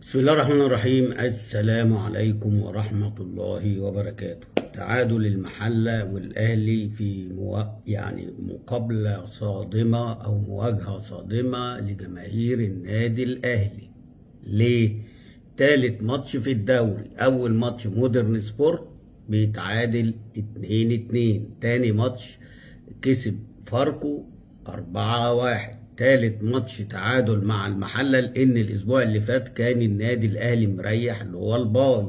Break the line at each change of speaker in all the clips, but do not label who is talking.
بسم الله الرحمن الرحيم. السلام عليكم ورحمة الله وبركاته. تعادل المحلة والأهلي في مقابلة صادمة أو مواجهة صادمة لجماهير النادي الأهلي. ليه؟ تالت ماتش في الدوري. أول ماتش مودرن سبورت بيتعادل 2-2، تاني ماتش كسب فاركو 4-1، تالت ماتش تعادل مع المحلة، لأن الأسبوع اللي فات كان النادي الأهلي مريح اللي هو الباي.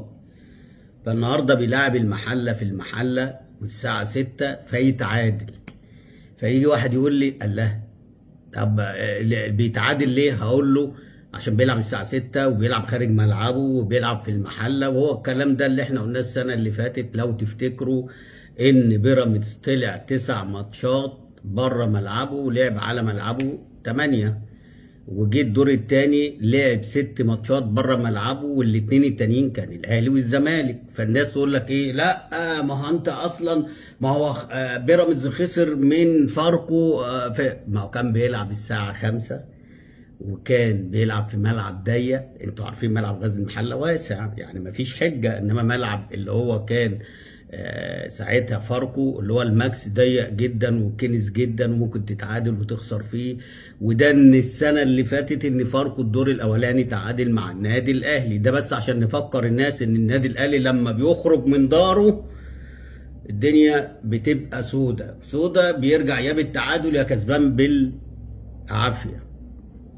فالنهارده بيلعب المحلة في المحلة والساعة 6 فيتعادل. فيجي واحد يقول لي الله، طب بيتعادل ليه؟ هقول له عشان بيلعب الساعة 6 وبيلعب خارج ملعبه وبيلعب في المحلة، وهو الكلام ده اللي احنا قلناه السنة اللي فاتت لو تفتكروا، إن بيراميدز طلع 9 ماتشات بره ملعبه ولعب على ملعبه 8، وجه الدور الثاني لعب 6 ماتشات بره ملعبه والاثنين التانيين كان الاهلي والزمالك. فالناس تقول لك ايه؟ لا ما هو انت اصلا ما هو بيراميدز خسر من فاركو، ما هو كان بيلعب الساعه 5 وكان بيلعب في ملعب ضيق. انتوا عارفين ملعب غزل المحله واسع، يعني ما فيش حجه، انما ملعب اللي هو كان ساعتها فاركو اللي هو الماكس ضيق جدا وكنس جدا وممكن تتعادل وتخسر فيه. وده ان السنه اللي فاتت ان فاركو الدور الاولاني تعادل مع النادي الاهلي. ده بس عشان نفكر الناس ان النادي الاهلي لما بيخرج من داره الدنيا بتبقى سودا، بيرجع يا بالتعادل يا كسبان بالعافيه.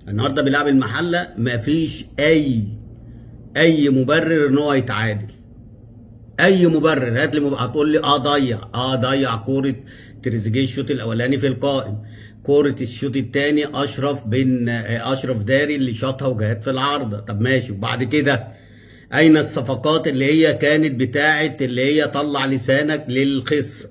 النهارده بيلعب المحله مفيش اي مبرر ان هو يتعادل. اي مبرر هات لي هتقول لي ضيع كوره تريزيجيه الشوط الاولاني في القائم، كوره الشوط الثاني اشرف داري اللي شاطها وجات في العارضه. طب ماشي، وبعد كده اين الصفقات اللي هي كانت بتاعت اللي هي طلع لسانك للخصم؟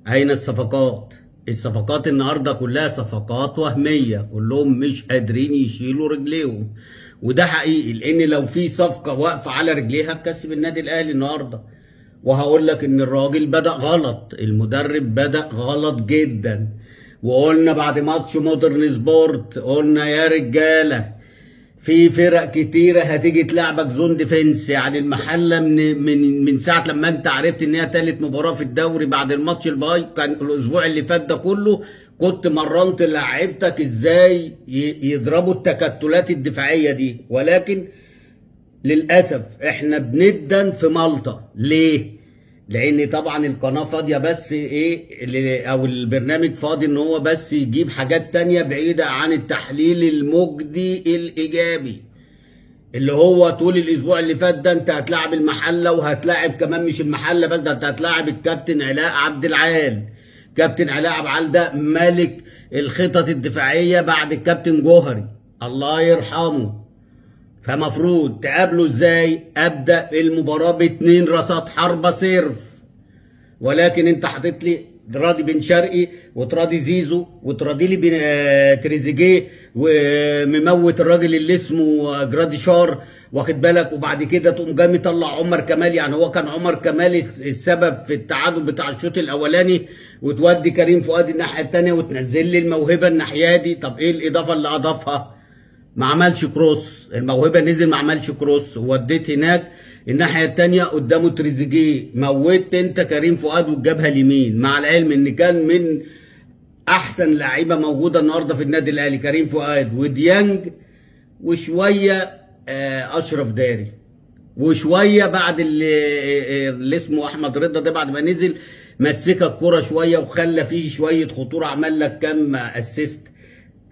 اين الصفقات النهارده كلها صفقات وهميه، كلهم مش قادرين يشيلوا رجليهم. وده حقيقي، لان لو في صفقه واقفه على رجليها تكسب النادي الاهلي النهارده. وهقول لك ان الراجل بدأ غلط، المدرب بدأ غلط جدا. وقلنا بعد ماتش مودرن سبورت، قلنا يا رجاله في فرق كتيره هتيجي تلعبك زون ديفنس. يعني المحله من ساعه لما انت عرفت ان هي تالت مباراه في الدوري بعد الماتش الباي، كان الاسبوع اللي فات ده كله كنت مرنت لعيبتك ازاي يضربوا التكتلات الدفاعيه دي. ولكن للأسف احنا بندن في مالطا. ليه؟ لأن طبعا القناة فاضية بس أو البرنامج فاضي إن هو بس يجيب حاجات تانية بعيدة عن التحليل المجدي الإيجابي. اللي هو طول الأسبوع اللي فات ده أنت هتلاعب المحلة وهتلاعب كمان مش المحلة بس، ده أنت هتلاعب الكابتن علاء عبد العال. كابتن علاء عبد العال ده ملك الخطط الدفاعية بعد الكابتن جوهري الله يرحمه. فمفروض تقابله ازاي؟ ابدا المباراه ب2 رصاد حربه سيرف، ولكن انت حاطط لي تراضي بن شرقي وتراضي زيزو وتراضي لي تريزيجيه ومموت الراجل اللي اسمه جراديشار، واخد بالك؟ وبعد كده تقوم جاي مطلع عمر كمال. يعني هو كان عمر كمال السبب في التعادل بتاع الشوط الاولاني، وتودي كريم فؤاد الناحيه الثانيه وتنزل لي الموهبه الناحيه دي. طب ايه الاضافه اللي اضافها؟ ما عملش كروس، الموهبه نزل ما عملش كروس، ووديت هناك الناحيه الثانيه قدامه تريزيجيه، موتت انت كريم فؤاد والجبهه اليمين، مع العلم ان كان من احسن لعيبه موجوده النهارده في النادي الاهلي كريم فؤاد وديانج وشويه اشرف داري، وشويه بعد اللي اسمه احمد رضا ده بعد ما نزل مسك الكوره شويه وخلى فيه شويه خطوره، عمل لك كام اسيست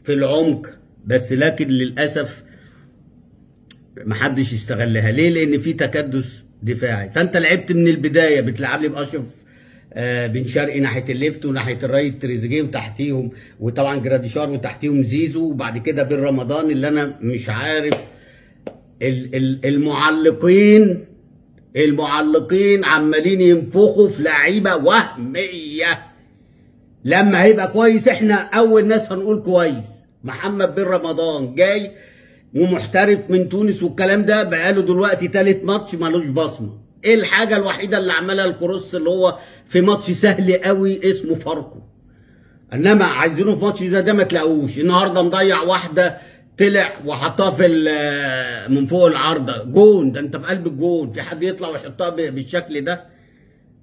في العمق. بس لكن للاسف محدش يستغلها. ليه؟ لان في تكدس دفاعي. فانت لعبت من البدايه بتلعب لي باشرف بن شرقي ناحيه الليفت وناحيه الرايت تريزيجيه وتحتيهم وطبعا جراديشار وتحتيهم زيزو، وبعد كده بن رمضان اللي انا مش عارف المعلقين عمالين ينفخوا في لعيبه وهميه. لما هيبقى كويس احنا اول ناس هنقول كويس. محمد بن رمضان جاي ومحترف من تونس والكلام ده، بقاله دلوقتي 3 ماتش مالوش بصمه. ايه الحاجه الوحيده اللي عملها الكروس اللي هو في ماتش سهل قوي اسمه فاركو، انما عايزينه في ماتش زي ده ما تلاقوش. النهارده مضيع واحده طلع وحطها في من فوق العارضه جون. ده انت في قلب الجون، في حد يطلع ويحطها بالشكل ده؟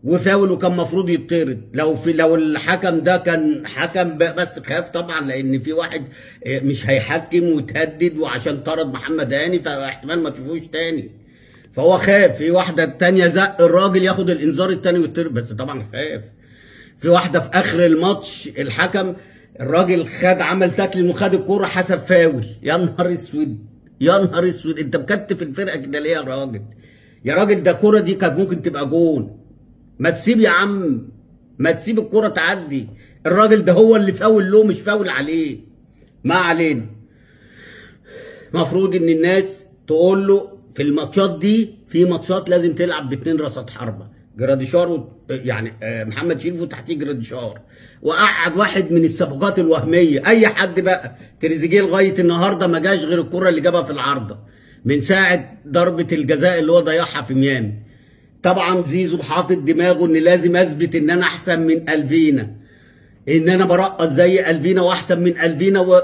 وفاول وكان المفروض يطرد. لو الحكم ده كان حكم بس خاف طبعا، لان في واحد مش هيحكم وتهدد، وعشان طرد محمد هاني فاحتمال ما تشوفوش تاني، فهو خاف. في واحده تانيه زق الراجل ياخد الانذار التاني ويطرد، بس طبعا خاف. في واحده في اخر الماتش الحكم الراجل عمل تاكل وخد الكوره حسب فاول. يا نهار اسود، يا نهار اسود، انت مكتف الفرقه كده ليه يا راجل؟ يا راجل ده الكوره دي كانت ممكن تبقى جون. ما تسيب يا عم، ما تسيب الكوره تعدي. الراجل ده هو اللي فاول له، مش فاول عليه. ما علينا. المفروض ان الناس تقول له في الماتشات دي، في ماتشات لازم تلعب باتنين راسات حربه، جراديشار يعني محمد شريف وتحتيه جراديشار، وقعد واحد من الصفقات الوهميه اي حد بقى. تريزيجيه لغايه النهارده ما جاش غير الكره اللي جابها في العارضه من ساعه ضربه الجزاء اللي هو ضيعها في ميامي. طبعا زيزو حاطط دماغه ان لازم اثبت ان انا احسن من الفينا، ان انا برقص زي الفينا واحسن من الفينا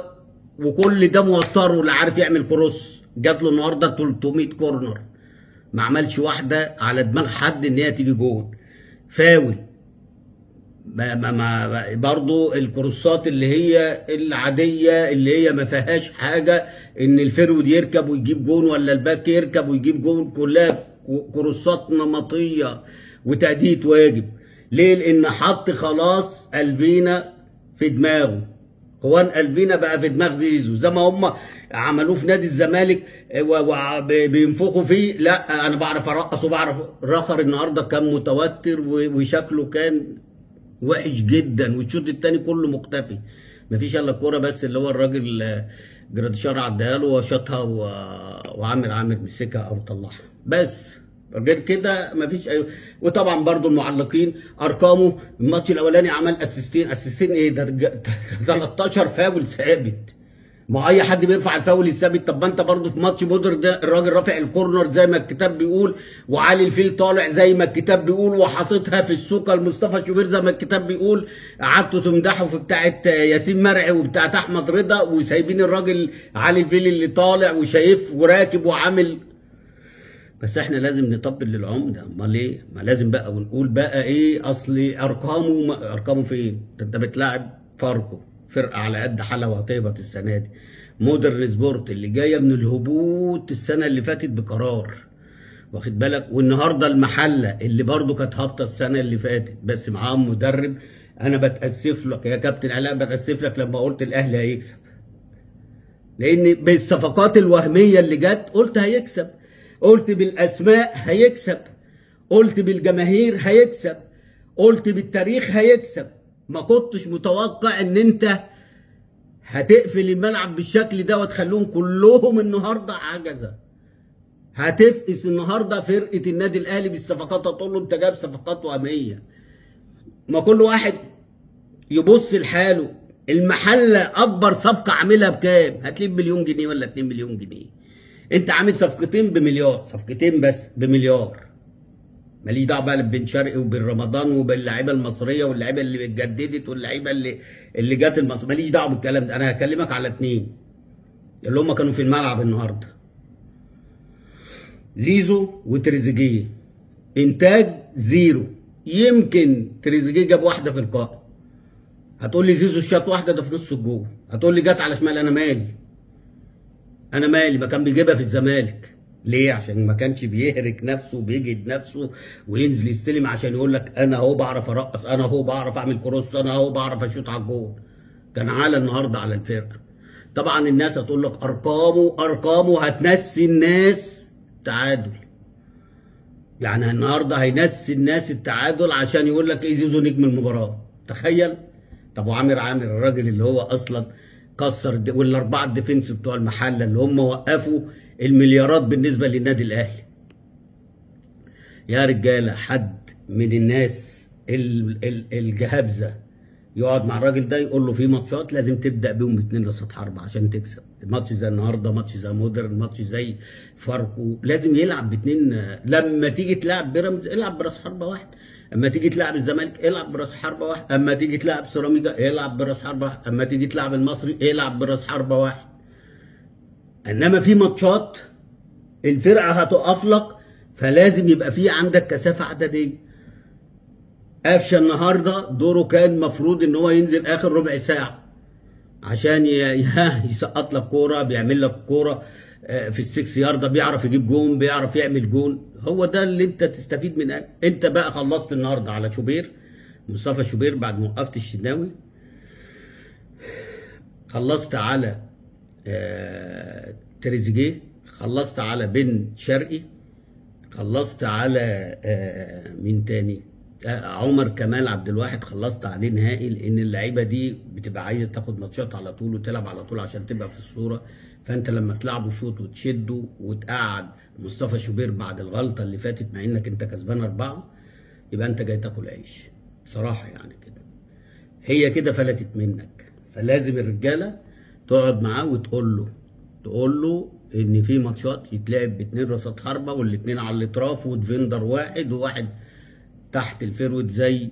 وكل ده موتره، لا عارف يعمل كروس. جات له النهارده 300 كورنر، ما عملش واحده على دماغ حد ان هي تيجي جون. فاول. برضه الكروسات اللي هي العاديه اللي هي ما فيهاش حاجه ان الفرود يركب ويجيب جون ولا الباك يركب ويجيب جون، كلها كروسات نمطيه وتأدية واجب. ليه؟ لان حط خلاص الفينا في دماغه. خوان الفينا بقى في دماغ زيزو زي ما هم عملوه في نادي الزمالك وبينفخوا فيه. لا انا بعرف ارقص وبعرف. رخر النهارده كان متوتر وشكله كان وحش جدا، والشوط الثاني كله مختفي، مفيش الا الكوره بس اللي هو الراجل جراديشار عداها له وشاطها وعامر مسكها او طلعها بس. غير كده مفيش اي. وطبعا برضو المعلقين ارقامه الماتش الاولاني عمل اسيستين ايه ده 13 فاول ثابت. ما اي حد بيرفع الفاول الثابت. طب ما انت برضو في ماتش بودر ده الراجل رافع الكورنر زي ما الكتاب بيقول، وعلي الفيل طالع زي ما الكتاب بيقول، وحاططها في السوكه لمصطفى شوبير زي ما الكتاب بيقول. قعدتوا تمدحوا في بتاعه ياسين مرعي وبتاعه احمد رضا، وسايبين الراجل علي الفيل اللي طالع وشايف وراكب وعامل. بس احنا لازم نطبل للعمده. امال ايه؟ ما لازم بقى ونقول بقى ايه اصل ارقامه فين؟ انت بتلاعب فاركو، فرقه على قد حالها وهتهبط السنه دي. مودرن سبورت اللي جايه من الهبوط السنه اللي فاتت بقرار، واخد بالك؟ والنهارده المحله اللي برضو كانت هابطه السنه اللي فاتت بس معاهم مدرب. انا بتاسف لك يا كابتن علاء، بتاسف لك لما قلت الاهلي هيكسب، لان بالصفقات الوهميه اللي جت قلت هيكسب، قلت بالاسماء هيكسب، قلت بالجماهير هيكسب، قلت بالتاريخ هيكسب. ما كنتش متوقع ان انت هتقفل الملعب بالشكل ده وتخلوهم كلهم النهارده عجزه. هتفقس النهارده فرقه النادي الاهلي بالصفقات، هتقول له انت جايب صفقات وهميه. ما كل واحد يبص لحاله. المحله اكبر صفقه عاملها بكام؟ هتلاقيه بمليون جنيه ولا 2 مليون جنيه. انت عامل صفقتين بمليار، صفقتين بس بمليار. ماليش دعوه بقى بين شرقي وبين رمضان وباللعيبه المصريه واللعيبه اللي اتجددت واللعيبه اللي جت المصر، ماليش دعوه بالكلام ده. انا هكلمك على 2 اللي هم كانوا في الملعب النهارده، زيزو وتريزيجيه. انتاج زيرو. يمكن تريزيجيه جاب واحده في القائم. هتقول لي زيزو شاط واحده ده في نص الجول، هتقول لي جت على شمال. انا مالي ما كان بيجيبها في الزمالك. ليه؟ عشان ما كانش بيهرك نفسه وبيجهد نفسه وينزل يستلم عشان يقول لك انا اهو بعرف ارقص، انا اهو بعرف اعمل كروس، انا اهو بعرف اشوط على الجول. كان عالة النهارده على الفرقه. طبعا الناس هتقول لك ارقامه هتنسي الناس تعادل. يعني النهارده هينسي الناس التعادل عشان يقول لك ايه زيزو نجم المباراه. تخيل. طب وعامر الراجل اللي هو اصلا كسر والاربعه الديفنس بتوع المحله اللي هم وقفوا المليارات بالنسبه للنادي الاهلي. يا رجاله حد من الناس الجهابزه يقعد مع الراجل ده يقول له في ماتشات لازم تبدا بيهم 2 رصاص حرب عشان تكسب. ماتش زي النهارده، ماتش زي مودرن، ماتش زي فاركو، لازم يلعب باثنين. لما تيجي تلعب بيراميدز العب براس حربه واحد، اما تيجي تلعب الزمالك العب براس حربه واحد، اما تيجي تلعب سيراميكا العب براس حربه واحد، اما تيجي تلعب المصري العب براس حربه واحد. انما في ماتشات الفرقه هتقف لك، فلازم يبقى في عندك كثافه عدديه. قفشه النهارده دوره كان مفروض ان هو ينزل اخر ربع ساعه عشان يسقط لك كوره، بيعمل لك كوره في السكس يارده، بيعرف يجيب جون، بيعرف يعمل جون. هو ده اللي انت تستفيد منه. انت بقى خلصت النهارده على شوبير، مصطفى شوبير بعد ما وقفت الشناوي، خلصت على تريزيجيه، خلصت على بن شرقي، خلصت على مين تاني، عمر كمال عبد الواحد، خلصت عليه نهائي. لان اللعيبه دي بتبقى عايزه تاخد ماتشات على طول وتلعب على طول عشان تبقى في الصوره. فانت لما تلعبه شوط وتشده وتقعد مصطفى شوبير بعد الغلطه اللي فاتت، مع انك انت كسبان 4، يبقى انت جاي تاكل عيش بصراحه. يعني كده هي كده فلتت منك. فلازم الرجاله تقعد معاه وتقول له ان في ماتشات يتلعب ب2 راسات حربه، والاثنين على الاطراف، وديفندر واحد وواحد تحت الفيرود زي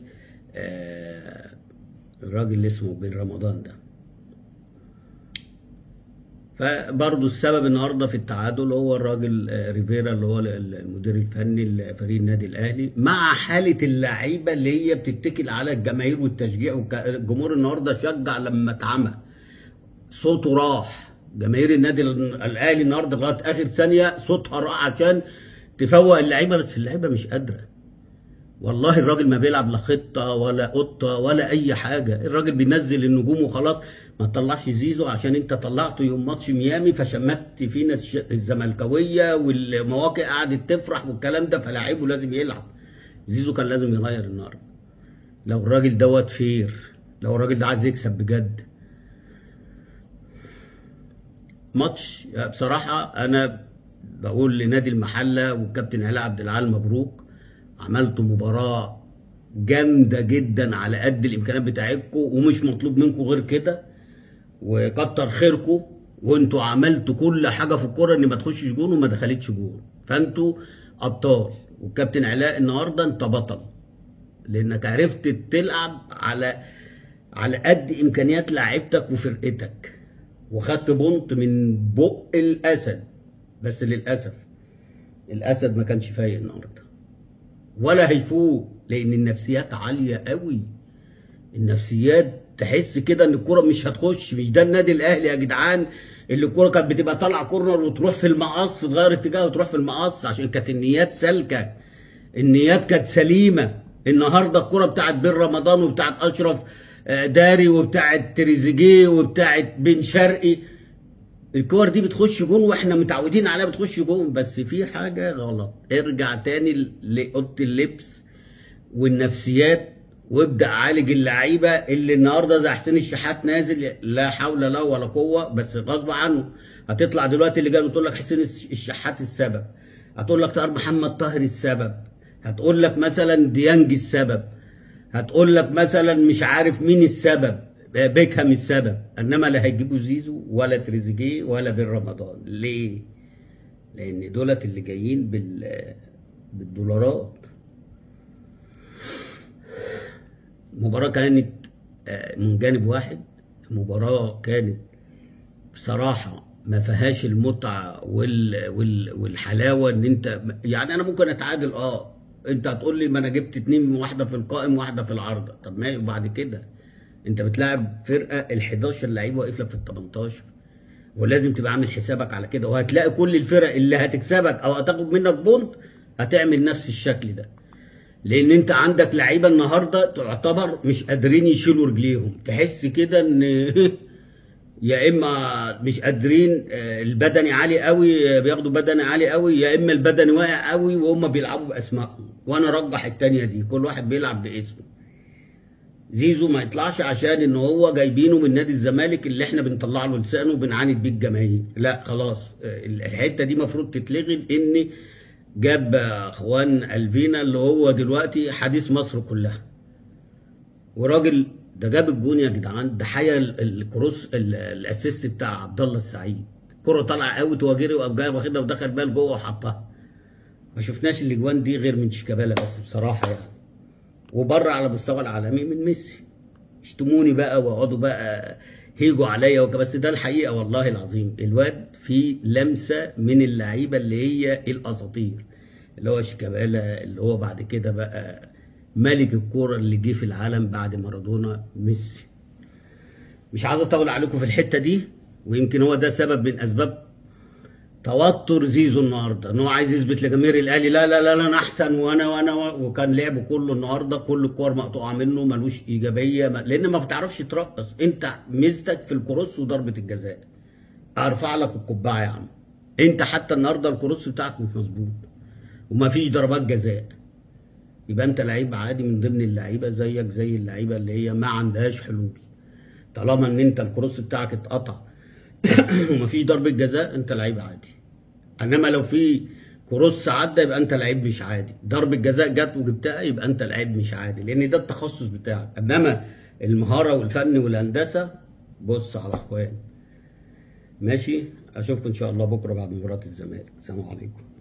الراجل اللي اسمه بن رمضان ده. فبرضه السبب النهارده في التعادل هو الراجل ريفيرا اللي هو المدير الفني لفريق النادي الاهلي، مع حاله اللعيبه اللي هي بتتكل على الجماهير والتشجيع. الجمهور النهارده شجع لما اتعمى، صوته راح. جماهير النادي الاهلي النهارده لغايه اخر ثانيه صوتها راح عشان تفوق اللعيبه، بس اللعيبه مش قادره. والله الراجل ما بيلعب لا خطه ولا قطه ولا اي حاجه، الراجل بينزل النجوم وخلاص. ما تطلعش زيزو عشان انت طلعته يوم ماتش ميامي فشمت فينا الزملكاويه والمواقع قعدت تفرح والكلام ده، فلاعبه لازم يلعب. زيزو كان لازم يغير النهارده لو الراجل دوت فير، لو الراجل ده عايز يكسب بجد. ماتش بصراحه انا بقول لنادي المحله والكابتن علاء عبد العال مبروك، عملتوا مباراه جامده جدا على قد الامكانيات بتاعتكم، ومش مطلوب منكم غير كده، وكتر خيركم. وانتوا عملتوا كل حاجه في الكوره ان ما تخشش جون وما دخلتش جون، فانتوا ابطال. والكابتن علاء النهارده انت بطل، لانك عرفت تلعب على قد امكانيات لاعيبتك وفرقتك، وخدت بونت من بق الاسد. بس للاسف الاسد ما كانش فايق النهارده ولا هيفوق، لان النفسيات عاليه قوي. النفسيات تحس كده ان الكوره مش هتخش. مش ده النادي الاهلي يا جدعان اللي الكوره كانت بتبقى طالعه كورنر وتروح في المقص، تغير اتجاه وتروح في المقص، عشان كانت النيات سالكه، النيات كانت سليمه. النهارده الكوره بتاعت بن رمضان وبتاعت اشرف داري وبتاعت تريزيجيه وبتاعت بن شرقي، الكور دي بتخش جون واحنا متعودين عليها بتخش جون. بس في حاجه غلط، ارجع تاني لاوضه اللبس والنفسيات وابدا عالج اللعيبه اللي النهارده زي حسين الشحات نازل لا حول له ولا قوه، بس غصب عنه. هتطلع دلوقتي اللي جاي بتقول لك حسين الشحات السبب، هتقول لك محمد طاهر السبب، هتقول لك مثلا ديانج السبب، هتقول لك مثلا مش عارف مين السبب، بيكهام السبب. انما لا هيجيبوا زيزو ولا تريزيجيه ولا بن رمضان. ليه؟ لان دولت اللي جايين بالدولارات. المباراة كانت من جانب واحد، مباراة كانت بصراحة ما فيهاش المتعة والحلاوة. ان انت يعني انا ممكن اتعادل، انت هتقول لي ما انا جبت 2، واحدة في القائم واحدة في العارضة. طب ما وبعد كده انت بتلاعب فرقة ال11 لعيب واقف لك في ال18، ولازم تبقى عامل حسابك على كده. وهتلاقي كل الفرق اللي هتكسبك او هتاخد منك بونت هتعمل نفس الشكل ده، لان انت عندك لعيبه النهارده تعتبر مش قادرين يشيلوا رجليهم. تحس كده ان يا اما مش قادرين، البدني عالي قوي، بياخدوا بدني عالي قوي، يا اما البدني واقع قوي وهم بيلعبوا باسمائهم. وانا رجح الثانيه دي، كل واحد بيلعب باسمه. زيزو ما يطلعش عشان ان هو جايبينه من نادي الزمالك اللي احنا بنطلع له لسانه وبنعاند بيه الجماهير. لا خلاص، الحته دي المفروض تتلغي، لان جاب اخوان الفينا اللي هو دلوقتي حديث مصر كلها. وراجل ده جاب الجون يا جدعان، ده حيا الكروس الاسيست بتاع عبد الله السعيد، كره طالعه قوي وجري وقام جاي واخدها ودخل بيها لجوه وحطها. ما شفناش الاجوان دي غير من شيكابالا بس بصراحه يعني. وبره على مستوى العالمي من ميسي. اشتموني بقى واقعدوا بقى هيجوا عليا بس ده الحقيقه والله العظيم. الواد في لمسه من اللعيبه اللي هي الاساطير، اللي هو شيكابالا، اللي هو بعد كده بقى ملك الكوره اللي جه في العالم بعد مارادونا، ميسي. مش عايز اطول عليكم في الحته دي، ويمكن هو ده سبب من اسباب توتر زيزو النهارده، ان هو عايز يثبت لجماهير الاهلي لا لا لا انا احسن وانا وكان لعبه كله النهارده كل الكور مقطوعه منه، ملوش ايجابيه، لان ما بتعرفش ترقص. انت ميزتك في الكروس وضربه الجزاء، ارفع لك القبعه يا عم. انت حتى النهارده الكروس بتاعك مش مظبوط ومفيش ضربات جزاء، يبقى انت لعيب عادي من ضمن اللعيبه زيك زي اللعيبه اللي هي ما عندهاش حلول. طالما ان انت الكروس بتاعك اتقطع ومفيش ضربه جزاء انت لعيب عادي. انما لو في كروس عدى يبقى انت لعيب مش عادي، ضربه جزاء جت وجبتها يبقى انت لعيب مش عادي، لان ده التخصص بتاعك. انما المهاره والفن والهندسه بص على اخوان. ماشي، اشوفكم ان شاء الله بكره بعد مباراه الزمالك. السلام عليكم.